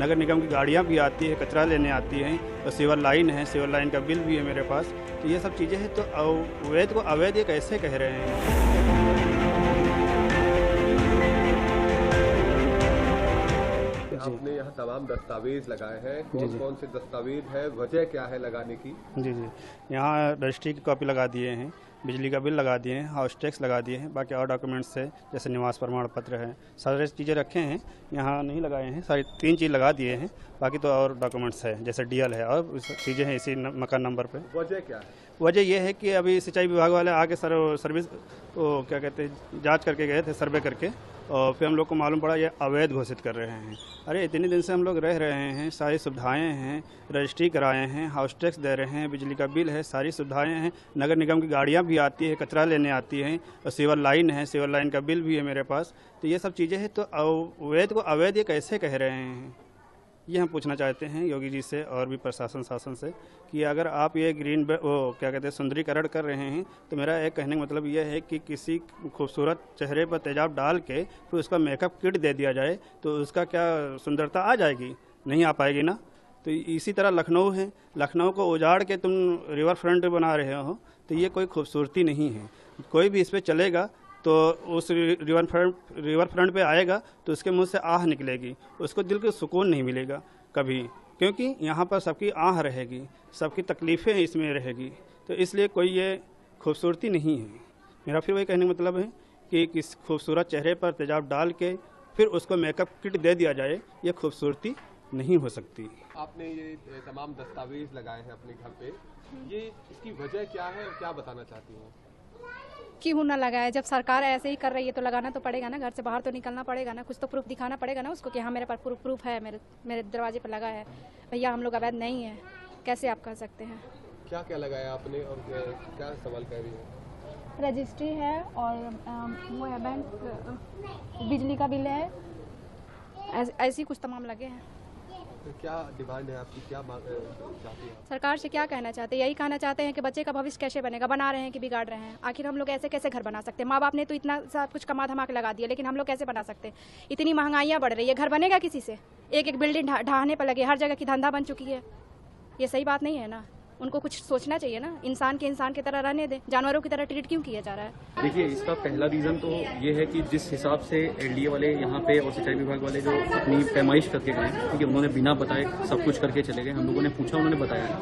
नगर निगम की गाड़ियाँ भी आती है, कचरा लेने आती हैं, और सीवर लाइन है, सीवर लाइन का बिल भी है मेरे पास। तो ये सब चीज़ें हैं, तो अवैध को अवैध ये कैसे कह रहे हैं? आपने यहाँ तमाम दस्तावेज लगाए हैं, कौन कौन से दस्तावेज है, वजह क्या है लगाने की? जी, यहाँ रजिस्ट्री की कॉपी लगा दिए हैं, बिजली का बिल लगा दिए हैं, हाउस टैक्स लगा दिए हैं, बाकी और डॉक्यूमेंट्स है जैसे निवास प्रमाण पत्र है, सारे चीज़ें रखे हैं, यहाँ नहीं लगाए हैं, सारी 3 चीज़ लगा दिए हैं, बाकी तो और डॉक्यूमेंट्स है जैसे डीएल है और चीज़ें हैं इसी मकान नंबर पे। वजह क्या है? वजह यह है कि अभी सिंचाई विभाग वाले आके सर्विस वो क्या कहते हैं जांच करके गए थे, सर्वे करके, और फिर हम लोग को मालूम पड़ा ये अवैध घोषित कर रहे हैं। अरे इतने दिन से हम लोग रह रहे हैं, सारी सुविधाएं हैं, रजिस्ट्री कराए हैं, हाउस टैक्स दे रहे हैं, बिजली का बिल है, सारी सुविधाएं हैं, नगर निगम की गाड़ियां भी आती है, कचरा लेने आती हैं, और सीवर लाइन है, सीवर लाइन का बिल भी है मेरे पास। तो ये सब चीज़ें हैं, तो अवैध को अवैध ये कैसे कह रहे हैं? ये हम पूछना चाहते हैं योगी जी से और भी प्रशासन शासन से कि अगर आप ये वो क्या कहते हैं सुंदरीकरण कर रहे हैं, तो मेरा एक कहने का मतलब ये है कि किसी खूबसूरत चेहरे पर तेजाब डाल के फिर उसका मेकअप किट दे दिया जाए तो उसका क्या सुंदरता आ जाएगी? नहीं आ पाएगी ना। तो इसी तरह लखनऊ है, लखनऊ को उजाड़ के तुम रिवर फ्रंट बना रहे हो, तो ये कोई खूबसूरती नहीं है। कोई भी इस पर चलेगा तो उस रिवर फ्रंट पे आएगा तो उसके मुंह से आह निकलेगी, उसको दिल को सुकून नहीं मिलेगा कभी, क्योंकि यहाँ पर सबकी आह रहेगी, सबकी तकलीफ़ें इसमें रहेगी। तो इसलिए कोई ये खूबसूरती नहीं है। मेरा फिर वही कहने का मतलब है कि किस खूबसूरत चेहरे पर तेजाब डाल के फिर उसको मेकअप किट दे दिया जाए, ये खूबसूरती नहीं हो सकती। आपने ये तमाम दस्तावेज लगाए हैं अपने घर पे, ये इसकी वजह क्या है और क्या बताना चाहती हैं? क्यों ना लगाए? जब सरकार ऐसे ही कर रही है तो लगाना तो पड़ेगा ना, घर से बाहर तो निकलना पड़ेगा ना, कुछ तो प्रूफ दिखाना पड़ेगा ना उसको कि हाँ मेरे पास प्रूफ है, मेरे दरवाजे पर लगा है। भैया हम लोग अवैध नहीं है, कैसे आप कर सकते हैं? क्या क्या लगाया आपने और क्या सवाल कर रही है? रजिस्ट्री है और वो है बैंक, बिजली का बिल है, ऐसी कुछ तमाम लगे हैं। तो क्या डिमांड है आपकी, क्या चाहती है? सरकार से क्या कहना चाहते हैं? यही कहना चाहते हैं कि बच्चे का भविष्य कैसे बनेगा, बना रहे हैं कि बिगाड़ रहे हैं। आखिर हम लोग ऐसे कैसे घर बना सकते हैं? माँ बाप ने तो इतना सब कुछ कमा धमा के लगा दिया, लेकिन हम लोग कैसे बना सकते हैं? इतनी महंगाइयाँ बढ़ रही है, घर बनेगा किसी से? एक बिल्डिंग ढाहने पर लगे, हर जगह की धंधा बन चुकी है। ये सही बात नहीं है ना, उनको कुछ सोचना चाहिए ना, इंसान की तरह रहने दें, जानवरों की तरह ट्रीट क्यों किया जा रहा है? देखिए, इसका पहला रीज़न तो ये है कि जिस हिसाब से एलडीए वाले यहाँ पे और सिंचाई विभाग वाले जो अपनी पैमाइश करके गए, ठीक है, उन्होंने बिना बताए सब कुछ करके चले गए। हम लोगों ने पूछा, उन्होंने बताया,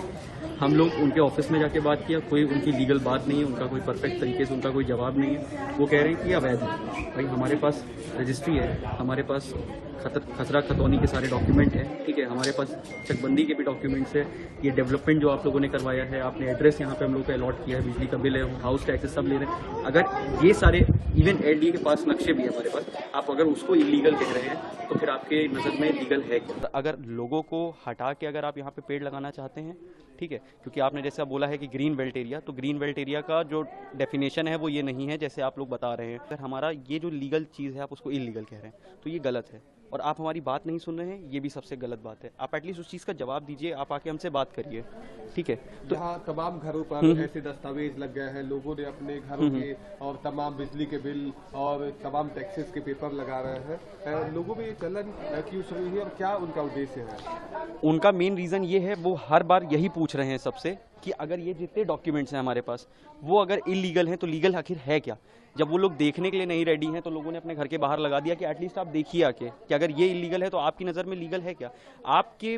हम लोग उनके ऑफिस में जाके बात किया, कोई उनकी लीगल बात नहीं है, उनका कोई परफेक्ट तरीके से उनका कोई जवाब नहीं है। वो कह रहे हैं कि अवैध है। भाई हमारे पास रजिस्ट्री है, हमारे पास खसरा खतौनी के सारे डॉक्यूमेंट हैं, ठीक है, हमारे पास चकबंदी के भी डॉक्यूमेंट्स है, ये डेवलपमेंट जो आप लोगों ने करवाया है, आपने एड्रेस यहाँ पे हम लोग को अलॉट किया है, बिजली का बिल है, हाउस टैक्स सब ले रहे हैं। अगर ये सारे इवन एलडीए के पास नक्शे भी है हमारे पास, आप अगर उसको इलीगल कह रहे हैं तो फिर आपके नज़र में लीगल है क्या? अगर लोगों को हटा के अगर आप यहाँ पे पेड़ लगाना चाहते हैं, ठीक है, क्योंकि आपने जैसा बोला है कि ग्रीन बेल्ट एरिया, तो ग्रीन बेल्ट एरिया का जो डेफिनेशन है वो ये नहीं है जैसे आप लोग बता रहे हैं। अगर हमारा ये जो लीगल चीज़ है आप उसको इलीगल कह रहे हैं तो ये गलत है, और आप हमारी बात नहीं सुन रहे हैं, ये भी सबसे गलत बात है। आप एटलीस्ट उस चीज़ का जवाब दीजिए, आप आके हमसे बात करिए, ठीक है। तो यहाँ तमाम घरों पर ऐसे दस्तावेज लग गए हैं, लोगों ने अपने घरों के और तमाम बिजली के बिल और तमाम टैक्सेस के पेपर लगा रहे हैं। लोगों में ये चलन क्यों शुरू हुई है और क्या उनका उद्देश्य है? उनका मेन रीज़न ये है, वो हर बार यही पूछ रहे हैं सबसे कि अगर ये जितने डॉक्यूमेंट्स हैं हमारे पास वो अगर इलीगल हैं तो लीगल आखिर है क्या? जब वो लोग देखने के लिए नहीं रेडी हैं तो लोगों ने अपने घर के बाहर लगा दिया कि एटलीस्ट आप देखिए आके कि अगर ये इलीगल है तो आपकी नज़र में लीगल है क्या? आपके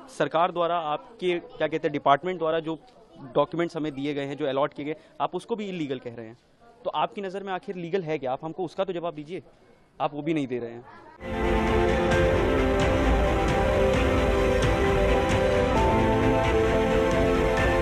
सरकार द्वारा, आपके क्या कहते हैं डिपार्टमेंट द्वारा जो डॉक्यूमेंट्स हमें दिए गए हैं, जो अलॉट किए गए, आप उसको भी इलीगल कह रहे हैं, तो आपकी नज़र में आखिर लीगल है क्या? आप हमको उसका तो जवाब दीजिए, आप वो भी नहीं दे रहे हैं।